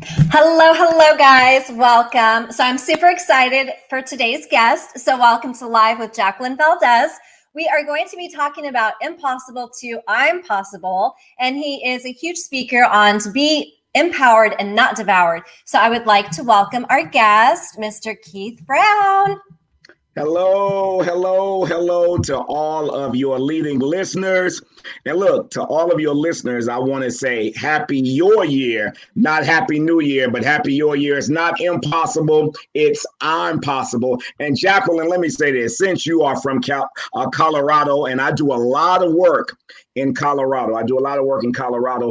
Hello, guys. Welcome. So I'm super excited for today's guest. So welcome to Live with Jacqueline Valdez. We are going to be talking about impossible to I'm possible. And he is a huge speaker on to be empowered and not devoured. So I would like to welcome our guest, Mr. Keith Brown. Hello to all of your leading listeners. And look, to all of your listeners, I want to say happy your year, not happy new year, but happy your year. It's not impossible. It's I'm possible. And Jacqueline, let me say this, since you are from Colorado, and I do a lot of work in Colorado.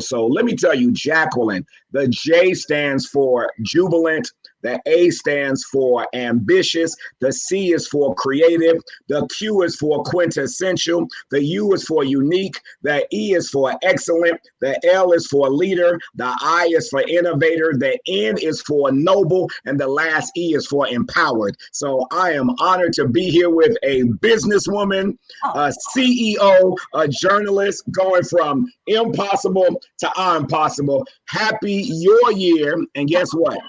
So let me tell you, Jacqueline, the J stands for jubilant. The A stands for ambitious. The C is for creative. The Q is for quintessential. The U is for unique. The E is for excellent. The L is for leader. The I is for innovator. The N is for noble. And the last E is for empowered. So I am honored to be here with a businesswoman, a CEO, a journalist, going from impossible to I'm possible. Happy your year. And guess what?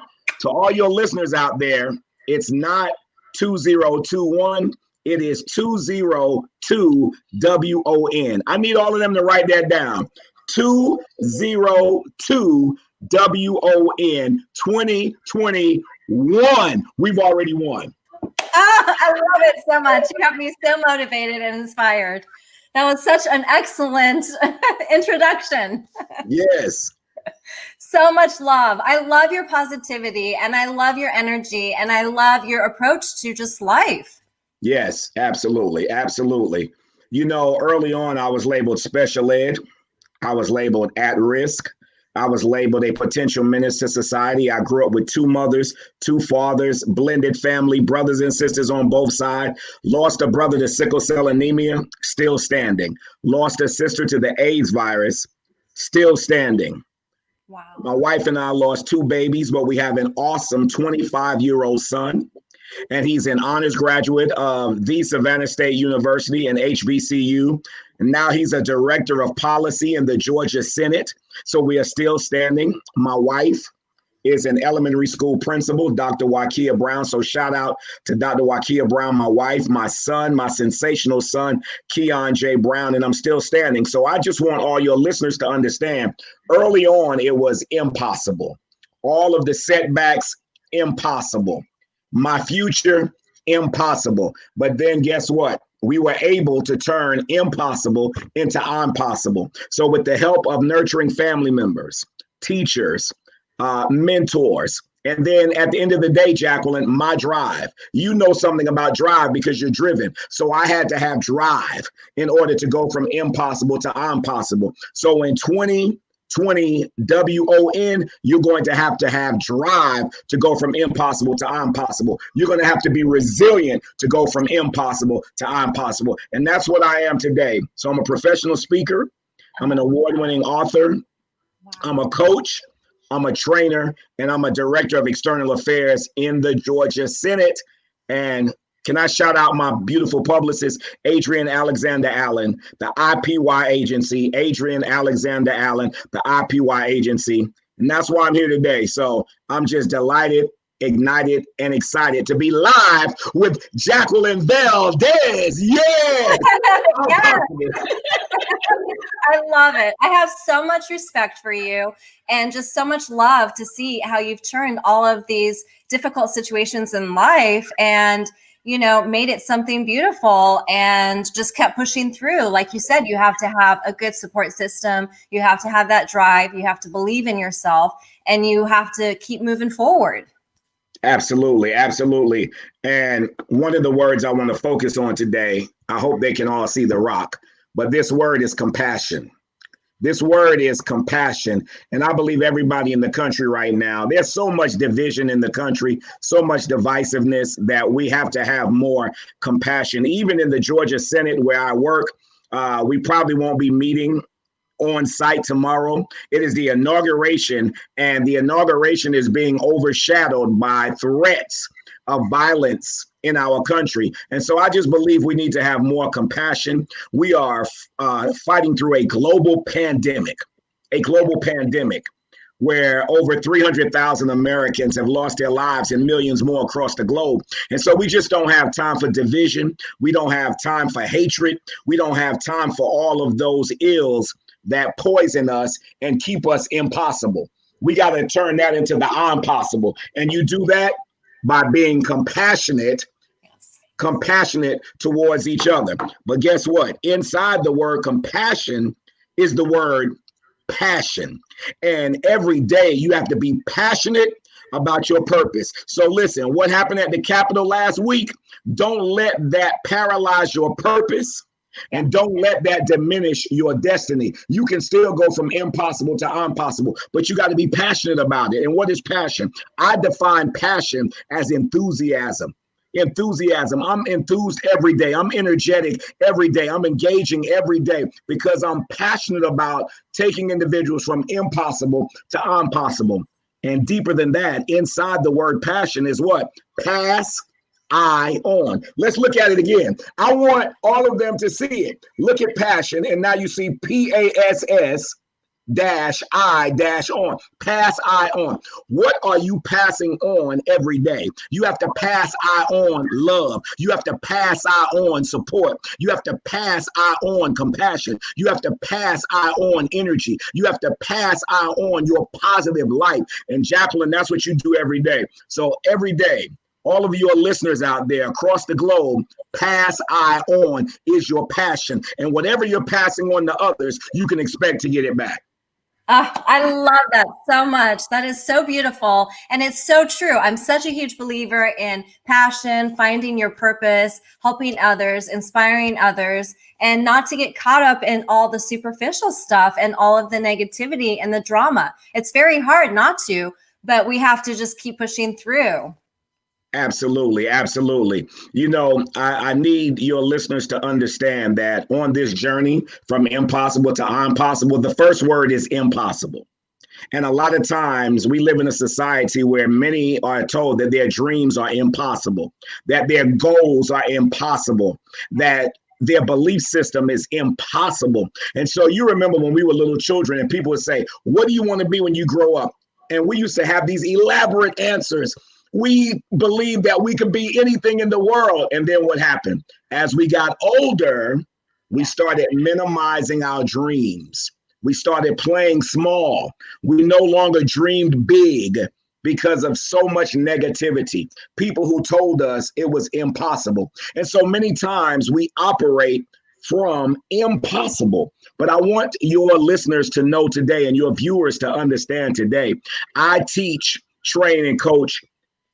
To all your listeners out there, it's not 2021. It is 202 WON. I need all of them to write that down. 202 WON 2021. We've already won. Oh, I love it so much. You got me so motivated and inspired. That was such an excellent introduction. Yes. So much love. I love your positivity and I love your energy and I love your approach to just life. Yes, absolutely. Absolutely. You know, early on, I was labeled special ed. I was labeled at risk. I was labeled a potential menace to society. I grew up with two mothers, two fathers, blended family, brothers and sisters on both sides. Lost a brother to sickle cell anemia, still standing. Lost a sister to the AIDS virus, still standing. Wow. My wife and I lost two babies, but we have an awesome 25-year-old son. And he's an honors graduate of the Savannah State University and HBCU. And now he's a director of policy in the Georgia Senate. So we are still standing. My wife is an elementary school principal, Dr. Wakia Brown. So shout out to Dr. Wakia Brown, my wife, my son, my sensational son, Keon J. Brown, and I'm still standing. So I just want all your listeners to understand, early on, it was impossible. All of the setbacks, impossible. My future, impossible. But then guess what? We were able to turn impossible into I'm possible. So with the help of nurturing family members, teachers, mentors. And then at the end of the day, Jacqueline, my drive. You know something about drive because you're driven. So I had to have drive in order to go from impossible to I'm possible. So in 2020 WON, you're going to have drive to go from impossible to I'm possible. You're going to have to be resilient to go from impossible to I'm possible. And that's what I am today. So I'm a professional speaker. I'm an award-winning author. Wow. I'm a coach. I'm a trainer, and I'm a director of external affairs in the Georgia Senate. And can I shout out my beautiful publicist, Adrian Alexander Allen, the IPY agency, Adrian Alexander Allen, the IPY agency. And that's why I'm here today. So I'm just delighted, ignited, and excited to be live with Jacqueline Valdez. Yeah. Yes. I love it. I have so much respect for you and just so much love to see how you've turned all of these difficult situations in life and, you know, made it something beautiful and just kept pushing through. Like you said, you have to have a good support system. You have to have that drive. You have to believe in yourself and you have to keep moving forward. Absolutely. Absolutely. And one of the words I want to focus on today, I hope they can all see the rock, but this word is compassion. This word is compassion. And I believe everybody in the country right now, there's so much division in the country, so much divisiveness that we have to have more compassion. Even in the Georgia Senate where I work, we probably won't be meeting on site tomorrow. It is the inauguration, and the inauguration is being overshadowed by threats of violence in our country. And so I just believe we need to have more compassion. We are fighting through a global pandemic. where over 300,000 Americans have lost their lives and millions more across the globe. And so we just don't have time for division. We don't have time for hatred. We don't have time for all of those ills that poison us and keep us impossible. We got to turn that into the impossible. And you do that by being compassionate towards each other. But guess what? Inside the word compassion is the word passion. And every day you have to be passionate about your purpose. So listen, what happened at the Capitol last week? Don't let that paralyze your purpose. And don't let that diminish your destiny. You can still go from impossible to impossible, but you got to be passionate about it. And what is passion? I define passion as enthusiasm. I'm enthused every day. I'm energetic every day. I'm engaging every day because I'm passionate about taking individuals from impossible to impossible. And deeper than that, inside the word passion is what? Pass I on. Let's look at it again. I want all of them to see it. Look at passion, and now you see PASS dash I dash on. Pass I on. What are you passing on every day? You have to pass I on love. You have to pass I on support. You have to pass I on compassion. You have to pass I on energy. You have to pass I on your positive life. And Jacqueline, that's what you do every day. So every day, all of your listeners out there across the globe, pass I on is your passion. And whatever you're passing on to others, you can expect to get it back. I love that so much. That is so beautiful. And it's so true. I'm such a huge believer in passion, finding your purpose, helping others, inspiring others, and not to get caught up in all the superficial stuff and all of the negativity and the drama. It's very hard not to, but we have to just keep pushing through. Absolutely. Absolutely. You know, I need your listeners to understand that on this journey from impossible to impossible, the first word is impossible. And a lot of times we live in a society where many are told that their dreams are impossible, that their goals are impossible, that their belief system is impossible. And so you remember when we were little children and people would say, what do you want to be when you grow up? And we used to have these elaborate answers. We believed that we could be anything in the world. And then what happened? As we got older, we started minimizing our dreams. We started playing small. We no longer dreamed big because of so much negativity. People who told us it was impossible. And so many times we operate from impossible. But I want your listeners to know today and your viewers to understand today, I teach, train, and coach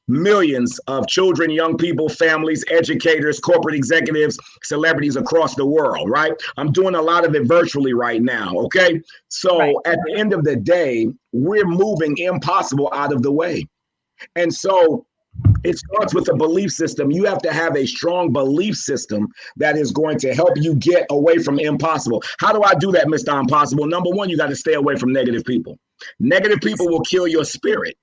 millions of children, young people, families, educators, corporate executives, celebrities across the world, right? I'm doing a lot of it virtually right now, okay? So At the end of the day, we're moving impossible out of the way. And so it starts with a belief system. You have to have a strong belief system that is going to help you get away from impossible. How do I do that, Mr. Impossible? Number one, you got to stay away from negative people. Negative people will kill your spirit.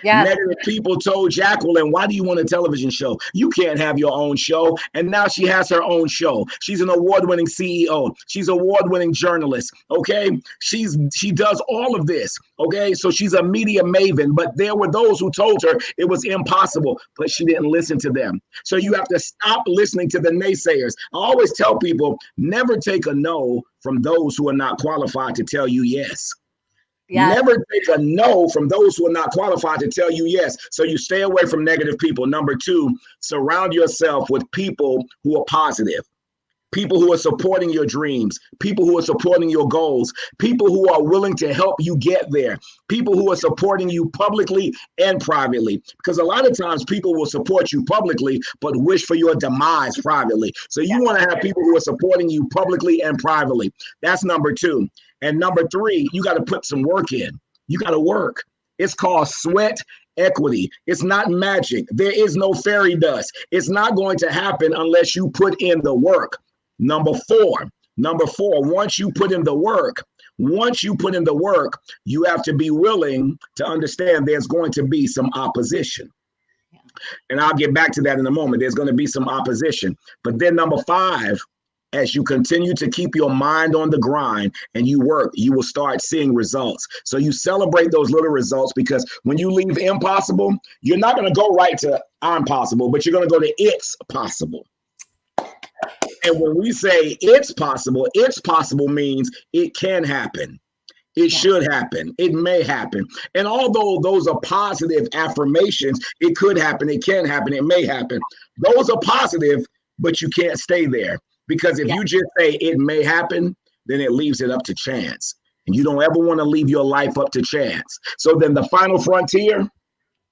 Yeah. Negative people told Jacqueline, why do you want a television show? You can't have your own show. And now she has her own show. She's an award-winning CEO. She's an award-winning journalist. Okay. She does all of this. Okay. So she's a media maven, but there were those who told her it was impossible, but she didn't listen to them. So you have to stop listening to the naysayers. I always tell people, never take a no from those who are not qualified to tell you yes. Yeah. Never take a no from those who are not qualified to tell you yes. So you stay away from negative people. Number two, surround yourself with people who are positive, people who are supporting your dreams, people who are supporting your goals, people who are willing to help you get there, people who are supporting you publicly and privately. Because a lot of times people will support you publicly, but wish for your demise privately. So you want to have people who are supporting you publicly and privately. That's number two. And number three, you got to put some work in. You got to work. It's called sweat equity. It's not magic. There is no fairy dust. It's not going to happen unless you put in the work. Number four, once you put in the work, you have to be willing to understand there's going to be some opposition. And I'll get back to that in a moment. There's going to be some opposition. But then number five, as you continue to keep your mind on the grind and you work, you will start seeing results. So you celebrate those little results, because when you leave impossible, you're not going to go right to I'm possible, but you're going to go to it's possible. And when we say it's possible means it can happen. It should happen. It may happen. And although those are positive affirmations, it could happen, it can happen, it may happen. Those are positive, but you can't stay there. Because if you just say it may happen, then it leaves it up to chance. And you don't ever want to leave your life up to chance. So then the final frontier,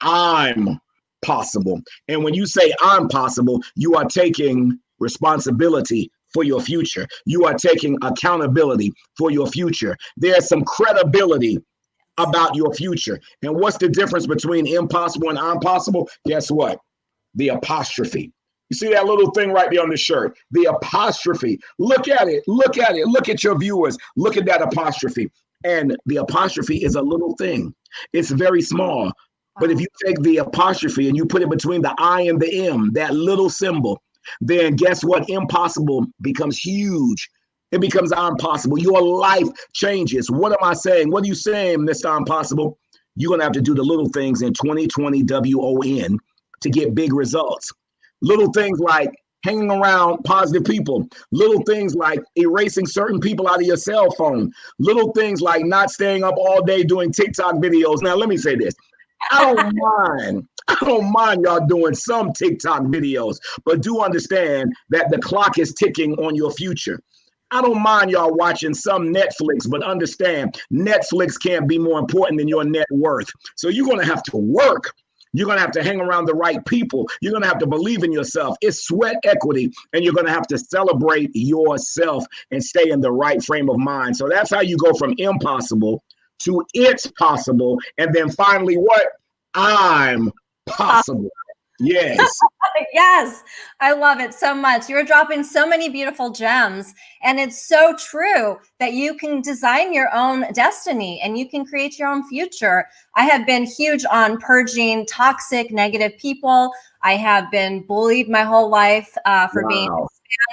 I'm possible. And when you say I'm possible, you are taking responsibility for your future. You are taking accountability for your future. There's some credibility about your future. And what's the difference between impossible and I'm possible? Guess what? The apostrophe. You see that little thing right there on the shirt? The apostrophe. Look at it. Look at it. Look at your viewers. Look at that apostrophe. And the apostrophe is a little thing. It's very small. But if you take the apostrophe and you put it between the I and the M, that little symbol, then guess what? Impossible becomes huge. It becomes impossible. Your life changes. What am I saying? What are you saying, Mr. Impossible? You're going to have to do the little things in 2020 WON to get big results. Little things like hanging around positive people. Little things like erasing certain people out of your cell phone. Little things like not staying up all day doing TikTok videos. Now, let me say this. I don't mind y'all doing some TikTok videos, but do understand that the clock is ticking on your future. I don't mind y'all watching some Netflix, but understand Netflix can't be more important than your net worth. So you're going to have to work. You're going to have to hang around the right people. You're going to have to believe in yourself. It's sweat equity, and you're going to have to celebrate yourself and stay in the right frame of mind. So that's how you go from impossible to it's possible. And then finally, what? I'm possible. Yes. Yes. I love it so much. You're dropping so many beautiful gems. And it's so true that you can design your own destiny and you can create your own future. I have been huge on purging toxic, negative people. I have been bullied my whole life for being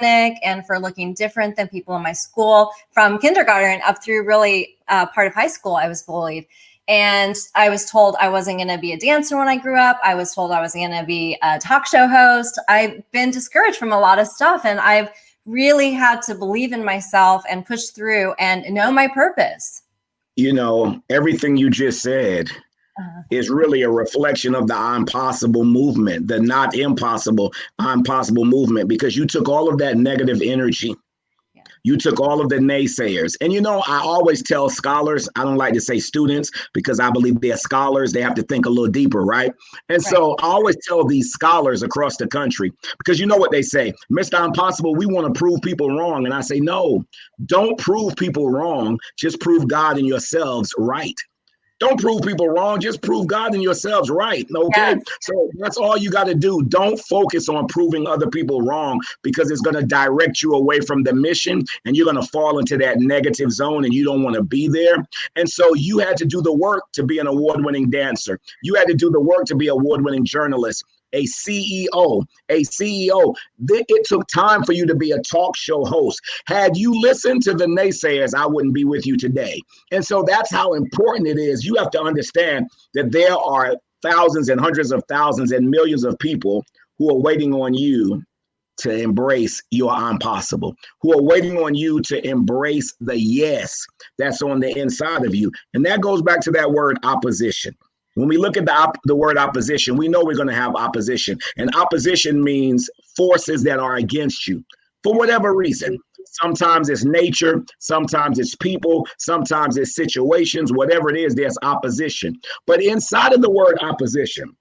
Hispanic and for looking different than people in my school. From kindergarten up through really part of high school, I was bullied. And I was told I wasn't going to be a dancer when I grew up. I was told I wasn't going to be a talk show host. I've been discouraged from a lot of stuff. And I've really had to believe in myself and push through and know my purpose. You know, everything you just said is really a reflection of the I'm possible movement, the not impossible, I'm possible movement, because you took all of that negative energy. You took all of the naysayers. And, you know, I always tell scholars, I don't like to say students because I believe they're scholars. They have to think a little deeper, right? And so I always tell these scholars across the country, because you know what they say, Mr. Impossible, we want to prove people wrong. And I say, no, don't prove people wrong. Just prove God and yourselves right. Don't prove people wrong. Just prove God and yourselves right. Okay. Yes. So that's all you got to do. Don't focus on proving other people wrong, because it's going to direct you away from the mission and you're going to fall into that negative zone and you don't want to be there. And so you had to do the work to be an award-winning dancer. You had to do the work to be an award-winning journalist. A CEO. It took time for you to be a talk show host. Had you listened to the naysayers, I wouldn't be with you today. And so that's how important it is. You have to understand that there are thousands and hundreds of thousands and millions of people who are waiting on you to embrace your I'm possible, who are waiting on you to embrace the yes that's on the inside of you. And that goes back to that word opposition. When we look at the word opposition, we know we're going to have opposition. And opposition means forces that are against you for whatever reason. Sometimes it's nature, sometimes it's people, sometimes it's situations, whatever it is, there's opposition. But inside of the word opposition,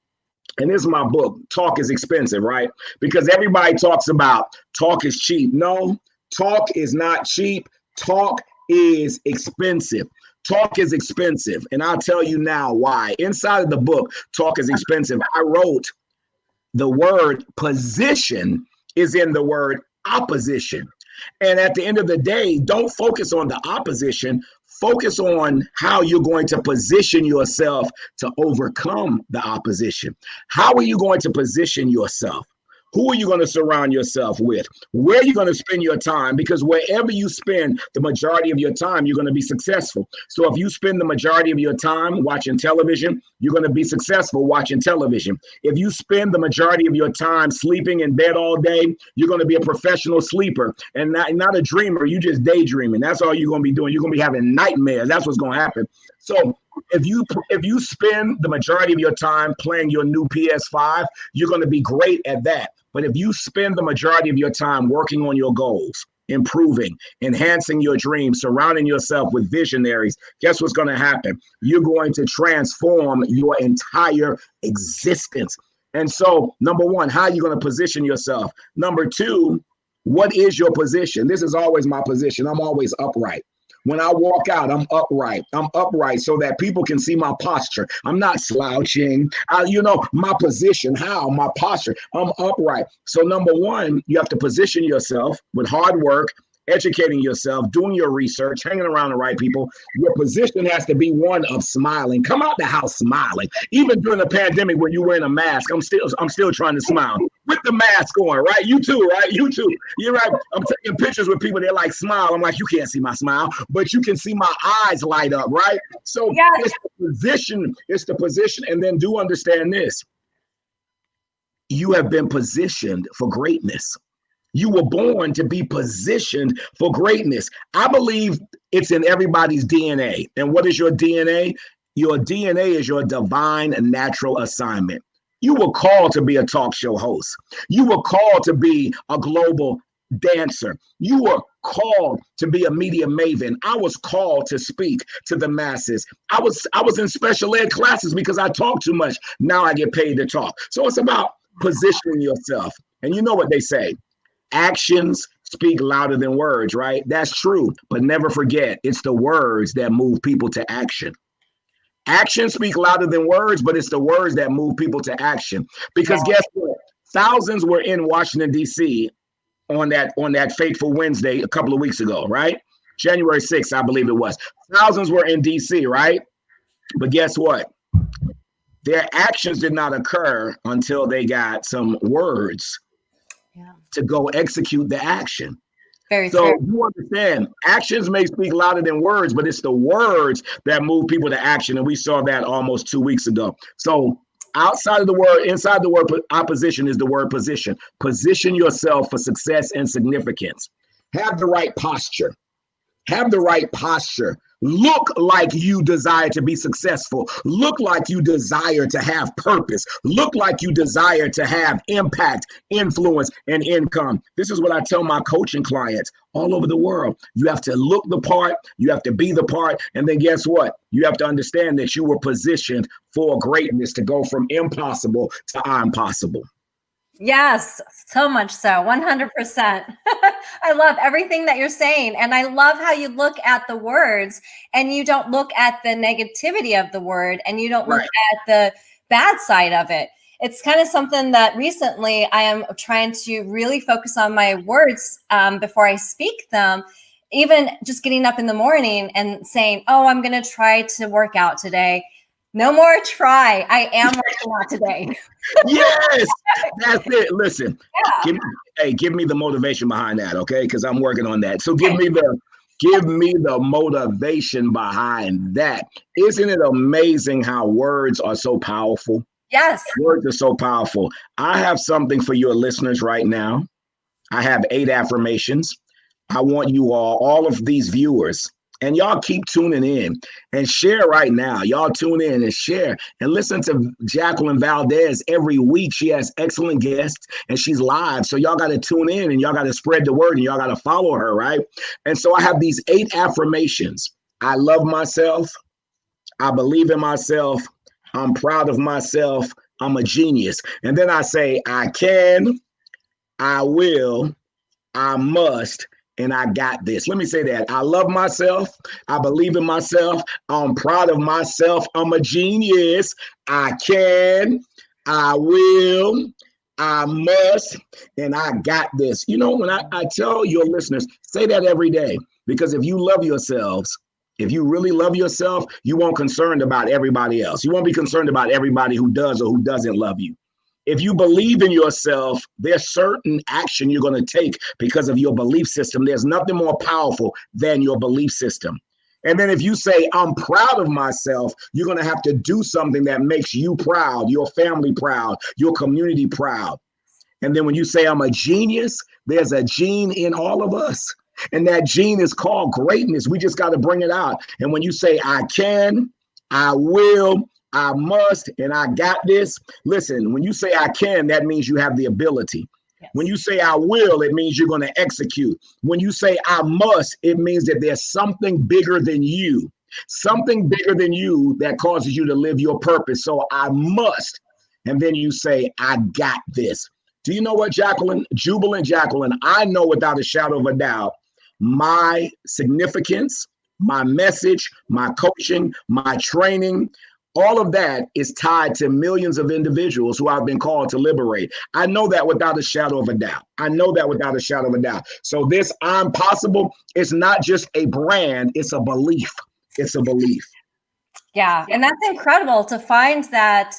and this is my book, Talk is Expensive, right? Because everybody talks about talk is cheap. No, talk is not cheap. Talk is expensive. Talk is expensive. And I'll tell you now why. Inside of the book, Talk is Expensive, I wrote the word position is in the word opposition. And at the end of the day, don't focus on the opposition. Focus on how you're going to position yourself to overcome the opposition. How are you going to position yourself? Who are you going to surround yourself with? Where are you going to spend your time? Because wherever you spend the majority of your time, you're going to be successful. So if you spend the majority of your time watching television, you're going to be successful watching television. If you spend the majority of your time sleeping in bed all day, you're going to be a professional sleeper and not a dreamer. You just daydreaming. That's all you're going to be doing. You're going to be having nightmares. That's what's going to happen. So if you spend the majority of your time playing your new PS5, you're going to be great at that. But if you spend the majority of your time working on your goals, improving, enhancing your dreams, surrounding yourself with visionaries, guess what's going to happen? You're going to transform your entire existence. And so, number one, how are you going to position yourself? Number two, what is your position? This is always my position. I'm always upright. When I walk out, I'm upright. I'm upright so that people can see my posture. I'm not slouching. My position, my posture, I'm upright. So number one, you have to position yourself with hard work, educating yourself, doing your research, hanging around the right people. Your position has to be one of smiling. Come out the house smiling. Even during the pandemic when you're wearing a mask, I'm still trying to smile with the mask on, right? You too, right? You too. You're right. I'm taking pictures with people. They're like, smile. I'm like, you can't see my smile, but you can see my eyes light up, right? So It's the position. It's the position. And then do understand this. You have been positioned for greatness. You were born to be positioned for greatness. I believe it's in everybody's DNA. And what is your DNA? Your DNA is your divine natural assignment. You were called to be a talk show host. You were called to be a global dancer. You were called to be a media maven. I was called to speak to the masses. I was in special ed classes because I talk too much. Now I get paid to talk. So it's about positioning yourself. And you know what they say? Actions speak louder than words, right? That's true. But never forget, it's the words that move people to action. Actions speak louder than words, but it's the words that move people to action. Because guess what? Thousands were in Washington, D.C. on that fateful Wednesday a couple of weeks ago, right? January 6th, I believe it was. Thousands were in D.C., right? But guess what? Their actions did not occur until they got some words to go execute the action. Very so true. You understand, actions may speak louder than words, but it's the words that move people to action. And we saw that almost 2 weeks ago. So outside of the word, inside the word opposition is the word position. Position yourself for success and significance. Have the right posture. Have the right posture. Look like you desire to be successful. Look like you desire to have purpose. Look like you desire to have impact, influence, and income. This is what I tell my coaching clients all over the world. You have to look the part. You have to be the part. And then guess what? You have to understand that you were positioned for greatness to go from impossible to I'm possible. Yes, so much so, 100%. I love everything that you're saying. And I love how you look at the words and you don't look at the negativity of the word and you don't look at the bad side of it. It's kind of something that recently I am trying to really focus on my words before I speak them. Even just getting up in the morning and saying, oh, I'm going to try to work out today. No more try. I am working out today. Yes, that's it. Listen, give me the motivation behind that, okay? Because I'm working on that. So give me the motivation behind that. Isn't it amazing how words are so powerful? Yes. Words are so powerful. I have something for your listeners right now. I have 8 affirmations. I want you all of these viewers, and y'all keep tuning in and share right now. Y'all tune in and share and listen to Jacqueline Valdez every week. She has excellent guests and she's live. So y'all got to tune in and y'all got to spread the word and y'all got to follow her, right? And so I have these 8 affirmations. I love myself. I believe in myself. I'm proud of myself. I'm a genius. And then I say, I can, I will, I must, and I got this. Let me say that. I love myself. I believe in myself. I'm proud of myself. I'm a genius. I can, I will, I must, and I got this. You know, when I tell your listeners, say that every day, because if you love yourselves, if you really love yourself, you won't be concerned about everybody else. You won't be concerned about everybody who does or who doesn't love you. If you believe in yourself, there's certain action you're going to take because of your belief system. There's nothing more powerful than your belief system. And then if you say, I'm proud of myself, you're going to have to do something that makes you proud, your family proud, your community proud. And then when you say, I'm a genius, there's a gene in all of us. And that gene is called greatness. We just got to bring it out. And when you say, I can, I will, I must, and I got this. Listen, when you say I can, that means you have the ability. Yes. When you say I will, it means you're going to execute. When you say I must, it means that there's something bigger than you, that causes you to live your purpose. So I must. And then you say, I got this. Do you know what, Jacqueline? Jubilant Jacqueline, I know without a shadow of a doubt, my significance, my message, my coaching, my training, all of that is tied to millions of individuals who I've been called to liberate. I know that without a shadow of a doubt. So this I'm possible is not just a brand, it's a belief. Yeah. And that's incredible to find that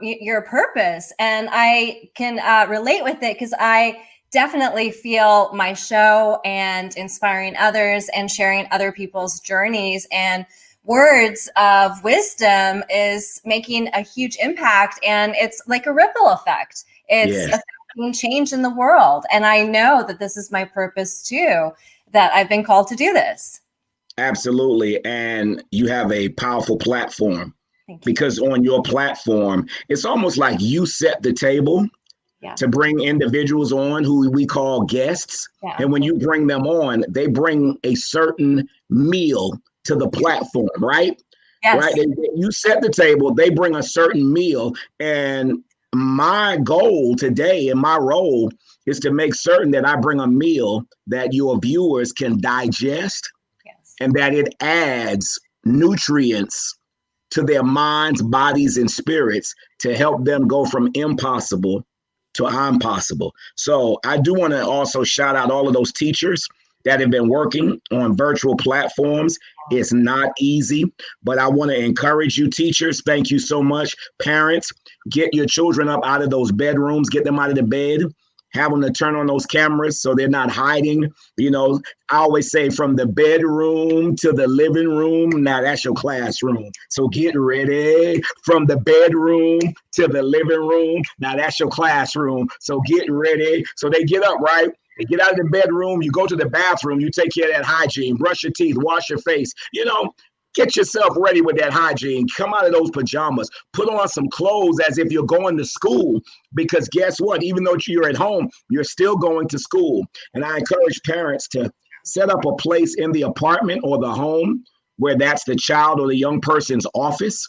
your purpose. And I can relate with it because I definitely feel my show and inspiring others and sharing other people's journeys and words of wisdom is making a huge impact, and it's like a ripple effect. It's affecting change in the world. And I know that this is my purpose too, that I've been called to do this. Absolutely. And you have a powerful platform because on your platform, it's almost like you set the table to bring individuals on who we call guests. Yeah. And when you bring them on, they bring a certain meal to the platform, right? Yes. Right. You set the table, they bring a certain meal. And my goal today and my role is to make certain that I bring a meal that your viewers can digest and that it adds nutrients to their minds, bodies, and spirits to help them go from impossible to I'm possible. So I do want to also shout out all of those teachers that have been working on virtual platforms. It's not easy, but I want to encourage you, teachers. Thank you so much. Parents, get your children up out of those bedrooms, get them out of the bed, have them to turn on those cameras so they're not hiding. You know, I always say from the bedroom to the living room, now that's your classroom. So get ready. From the bedroom to the living room, now that's your classroom. So get ready. So they get up, right? You get out of the bedroom, you go to the bathroom, you take care of that hygiene, brush your teeth, wash your face, get yourself ready with that hygiene. Come out of those pajamas, put on some clothes as if you're going to school, because guess what? Even though you're at home, you're still going to school. And I encourage parents to set up a place in the apartment or the home where that's the child or the young person's office,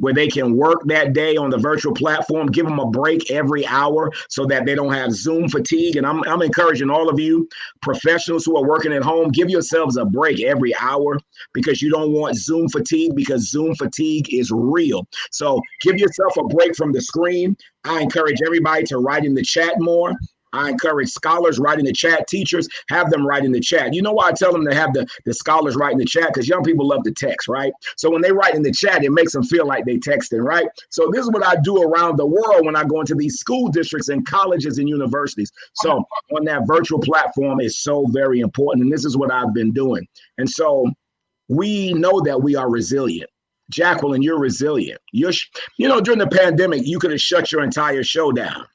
where they can work that day on the virtual platform. Give them a break every hour so that they don't have Zoom fatigue. And I'm encouraging all of you professionals who are working at home, give yourselves a break every hour, because you don't want Zoom fatigue, because Zoom fatigue is real. So give yourself a break from the screen. I encourage everybody to write in the chat more. I encourage scholars write in the chat. Teachers, have them write in the chat. You know why I tell them to have the scholars write in the chat? Because young people love to text, right? So when they write in the chat, it makes them feel like they texting, right? So this is what I do around the world when I go into these school districts and colleges and universities. So on that virtual platform is so very important. And this is what I've been doing. And so we know that we are resilient. Jacqueline, you're resilient. During the pandemic, you could have shut your entire show down.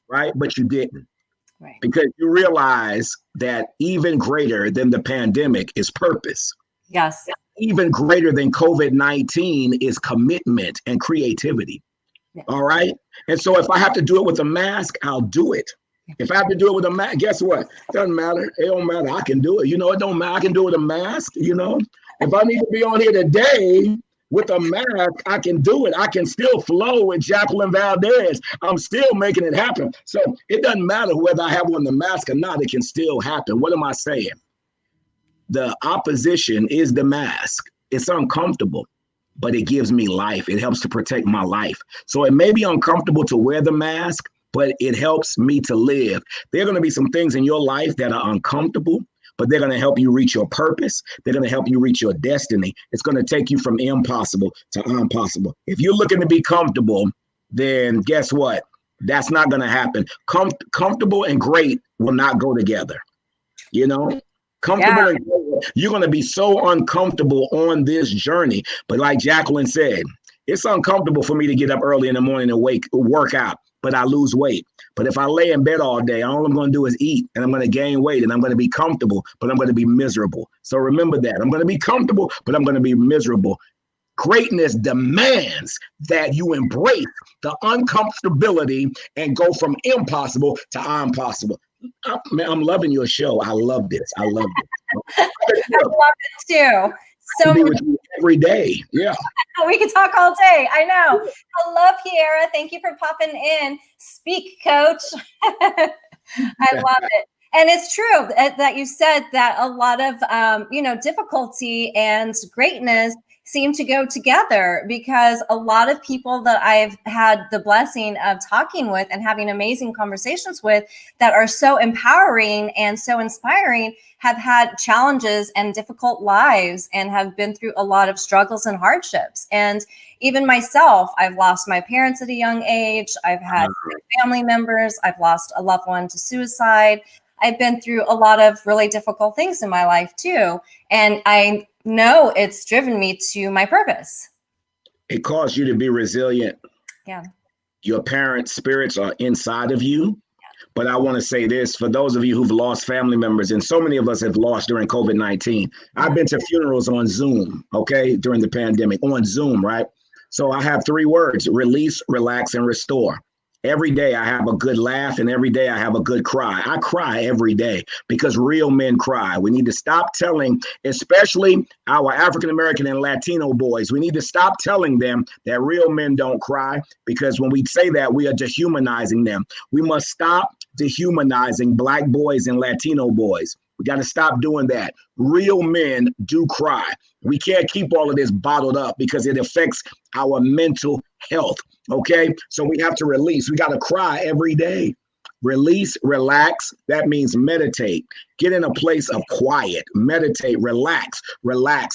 Right? But you didn't. Right. Because you realize that even greater than the pandemic is purpose. Yes. Even greater than COVID-19 is commitment and creativity. Yeah. All right. And so if I have to do it with a mask, I'll do it. If I have to do it with a mask, guess what? Doesn't matter. It don't matter. I can do it. It don't matter. I can do it with a mask. If I need to be on here today with a mask, I can do it. I can still flow with Jacqueline Valdez. I'm still making it happen. So it doesn't matter whether I have on the mask or not, it can still happen. What am I saying? The opposition is the mask. It's uncomfortable, but it gives me life. It helps to protect my life. So it may be uncomfortable to wear the mask, but it helps me to live. There are going to be some things in your life that are uncomfortable, but they're going to help you reach your purpose. They're going to help you reach your destiny. It's going to take you from impossible to impossible. If you're looking to be comfortable, then guess what? That's not going to happen. Comfortable and great will not go together. You know, comfortable and great. You're going to be so uncomfortable on this journey. But like Jacqueline said, it's uncomfortable for me to get up early in the morning and work out, but I lose weight. But if I lay in bed all day, all I'm going to do is eat, and I'm going to gain weight, and I'm going to be comfortable, but I'm going to be miserable. So remember that. I'm going to be comfortable, but I'm going to be miserable. Greatness demands that you embrace the uncomfortability and go from impossible to I'm possible. I'm loving your show. I love this. I love this. I love it too. So be with you every day. Yeah. We could talk all day. I know. I love Kiera. Thank you for popping in. Speak, coach. I love it. And it's true that you said that a lot of, difficulty and greatness seem to go together, because a lot of people that I've had the blessing of talking with and having amazing conversations with that are so empowering and so inspiring have had challenges and difficult lives and have been through a lot of struggles and hardships. And even myself, I've lost my parents at a young age. I've had family members. I've lost a loved one to suicide. I've been through a lot of really difficult things in my life too. And I know it's driven me to my purpose. It caused you to be resilient. Yeah. Your parents' spirits are inside of you. Yeah. But I want to say this, for those of you who've lost family members, and so many of us have lost during COVID-19. I've been to funerals on Zoom, okay, during the pandemic, on Zoom, right? So I have 3 words: release, relax, and restore. Every day I have a good laugh, and every day I have a good cry. I cry every day because real men cry. We need to stop telling, especially our African-American and Latino boys, we need to stop telling them that real men don't cry, because when we say that, we are dehumanizing them. We must stop dehumanizing Black boys and Latino boys. We got to stop doing that. Real men do cry. We can't keep all of this bottled up because it affects our mental health. Okay, so we have to release. We got to cry every day. Release, relax. That means meditate. Get in a place of quiet. Meditate, relax.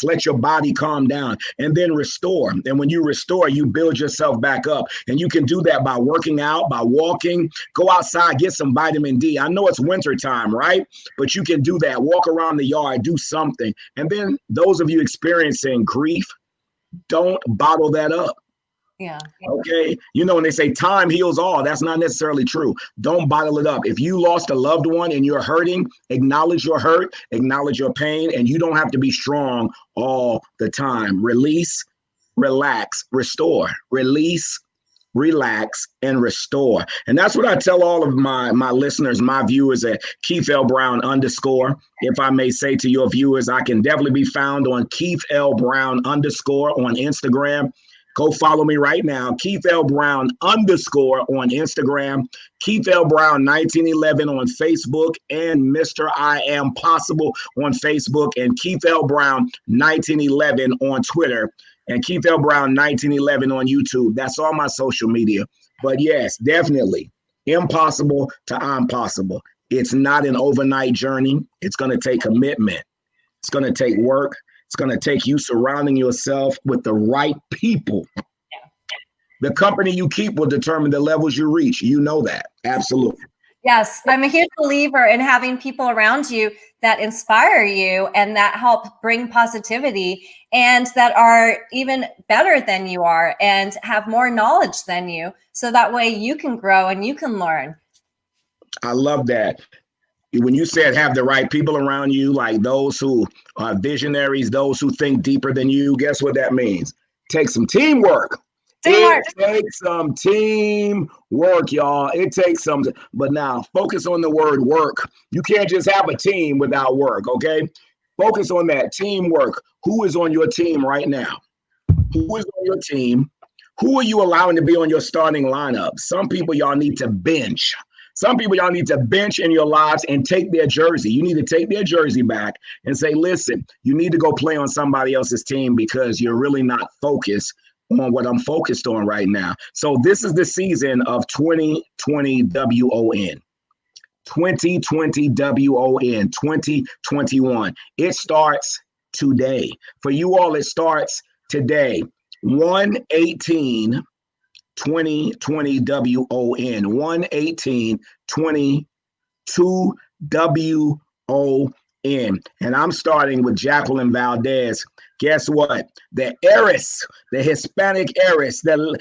Let your body calm down, and then restore. And when you restore, you build yourself back up. And you can do that by working out, by walking. Go outside, get some vitamin D. I know it's winter time, right? But you can do that. Walk around the yard, do something. And then those of you experiencing grief, don't bottle that up. Yeah. Okay. You know, when they say time heals all, that's not necessarily true. Don't bottle it up. If you lost a loved one and you're hurting, acknowledge your hurt, acknowledge your pain, and you don't have to be strong all the time. Release, relax, restore. Release, relax, and restore. And that's what I tell all of my listeners, my viewers at Keith L. Brown _. If I may say to your viewers, I can definitely be found on Keith L. Brown _ on Instagram. Go follow me right now, Keith L. Brown _ on Instagram, Keith L. Brown 1911 on Facebook, and Mr. I Am Possible on Facebook, and Keith L. Brown 1911 on Twitter, and Keith L. Brown 1911 on YouTube. That's all my social media. But yes, definitely, impossible to I'm possible. It's not an overnight journey. It's going to take commitment. It's going to take work. It's going to take you surrounding yourself with the right people. The company you keep will determine the levels you reach. You know that. Absolutely. Yes. I'm a huge believer in having people around you that inspire you and that help bring positivity and that are even better than you are and have more knowledge than you. So that way you can grow and you can learn. I love that. When you said have the right people around you, like those who are visionaries, those who think deeper than you, guess what that means? Take some teamwork. It takes some teamwork, y'all. It takes some, but now focus on the word work. You can't just have a team without work, okay? Focus on that teamwork. Who is on your team right now? Who is on your team? Who are you allowing to be on your starting lineup? Some people y'all need to bench. Some people y'all need to bench in your lives and take their jersey. You need to take their jersey back and say, listen, you need to go play on somebody else's team because you're really not focused on what I'm focused on right now. So this is the season of 2020 WON. 2020 WON, 2021. It starts today. For you all, it starts today. 1/18 2020 WON. 118 22 WON. And I'm starting with Jacqueline Valdez. Guess what? The heiress, the Hispanic heiress, the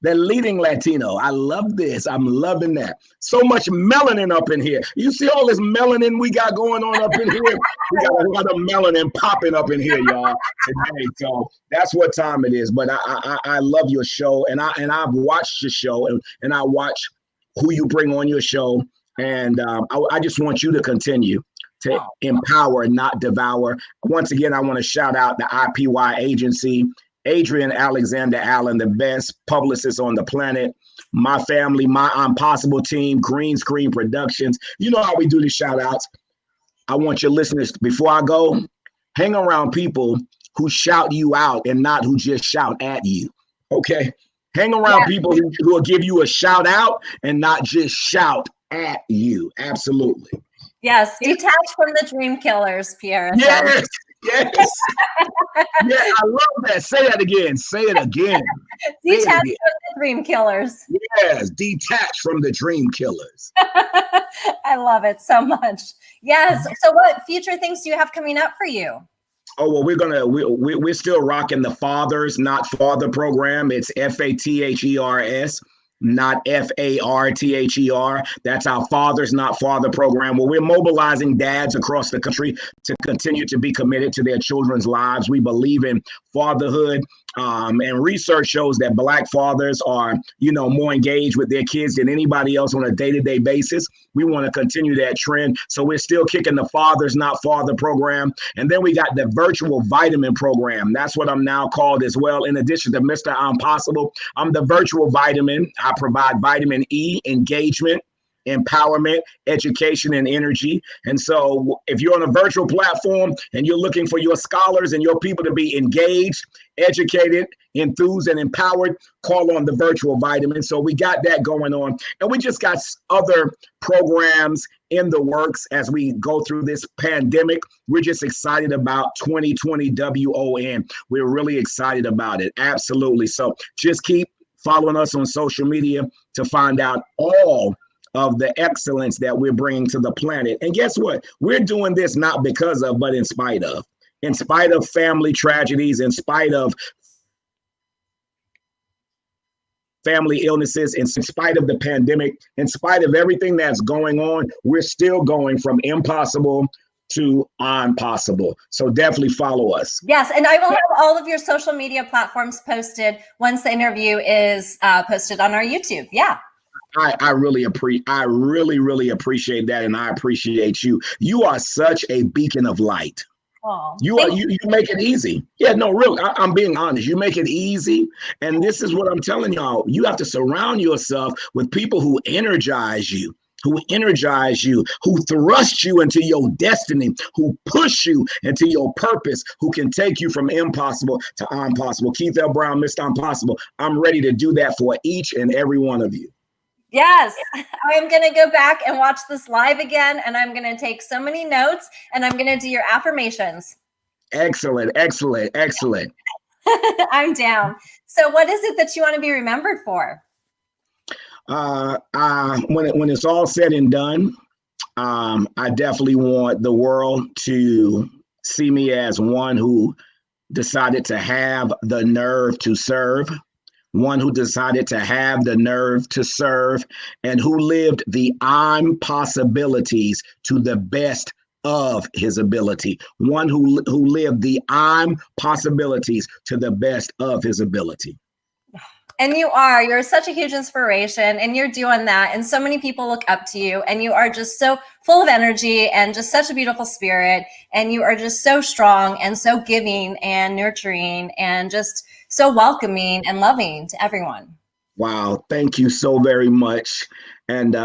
leading Latino. I love this. I'm loving that. So much melanin up in here. You see all this melanin we got going on up in here? We got a lot of melanin popping up in here, y'all, today. So that's what time it is. But I love your show, and I've watched your show, and I watch who you bring on your show. And I just want you to continue to empower, not devour. Once again, I want to shout out the IPY agency, Adrian Alexander Allen, the best publicist on the planet. My family, my Impossible team, Green Screen Productions. You know how we do the shout outs. I want your listeners, before I go, hang around people who shout you out and not who just shout at you. Okay? Hang around people who will give you a shout out and not just shout at you. Absolutely. Yes, detach from the dream killers, Pierre. Yes, yes. Yeah, I love that. Say that again. Say it again. Detach from the dream killers. Yes, detach from the dream killers. I love it so much. Yes. So what future things do you have coming up for you? Oh, well, we're still rocking the Fathers Not Father program. It's FATHERS, not FARTHER. That's our Fathers Not Father program, where we're mobilizing dads across the country to continue to be committed to their children's lives. We believe in fatherhood, and research shows that Black fathers are, more engaged with their kids than anybody else on a day-to-day basis. We want to continue that trend. So we're still kicking the Fathers Not Father program. And then we got the virtual vitamin program. That's what I'm now called as well. In addition to Mr. Impossible, I'm the virtual vitamin. I provide vitamin E, engagement, empowerment, education, and energy. And so if you're on a virtual platform and you're looking for your scholars and your people to be engaged, educated, enthused, and empowered, call on the virtual vitamin. So we got that going on. And we just got other programs in the works as we go through this pandemic. We're just excited about 2020 WON. We're really excited about it. Absolutely. So just keep following us on social media to find out all of the excellence that we're bringing to the planet. And guess what? We're doing this not because of, but in spite of. In spite of family tragedies, in spite of family illnesses, in spite of the pandemic, in spite of everything that's going on, we're still going from impossible to impossible. So definitely follow us. Yes, and I will have all of your social media platforms posted once the interview is posted on our YouTube. Yeah. I really appreciate that, and I appreciate you. You are such a beacon of light. Oh, you make it easy. Yeah, no, really, I'm being honest. You make it easy, and this is what I'm telling y'all. You have to surround yourself with people who energize you, who thrust you into your destiny, who push you into your purpose, who can take you from impossible to impossible. Keith L. Brown, Mr. Impossible. I'm ready to do that for each and every one of you. Yes, I'm going to go back and watch this live again, and I'm going to take so many notes, and I'm going to do your affirmations. Excellent, excellent, excellent. I'm down. So what is it that you want to be remembered for? When it's all said and done, I definitely want the world to see me as one who decided to have the nerve to serve, one who decided to have the nerve to serve, and who lived the impossibilities to the best of his ability. One who lived the impossibilities to the best of his ability. And you're such a huge inspiration, and you're doing that. And so many people look up to you, and you are just so full of energy and just such a beautiful spirit. And you are just so strong and so giving and nurturing and just so welcoming and loving to everyone. Wow. Thank you so very much. And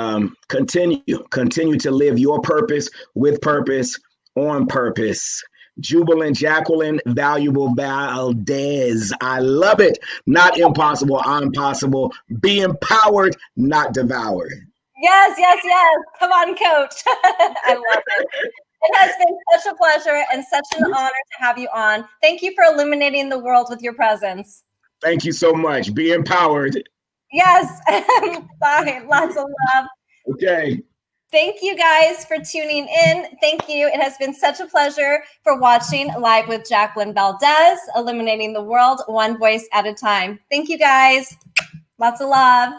continue to live your purpose with purpose on purpose. Jubilant Jacqueline Valdez. I love it. Not impossible, impossible. Be empowered, not devoured. Yes. Come on, coach. I love it. It has been such a pleasure and such an honor to have you on. Thank you for illuminating the world with your presence. Thank you so much. Be empowered. Yes. Bye. Lots of love. Okay. Thank you guys for tuning in. Thank you. It has been such a pleasure for watching Live with Jacqueline Valdez, illuminating the world one voice at a time. Thank you guys. Lots of love.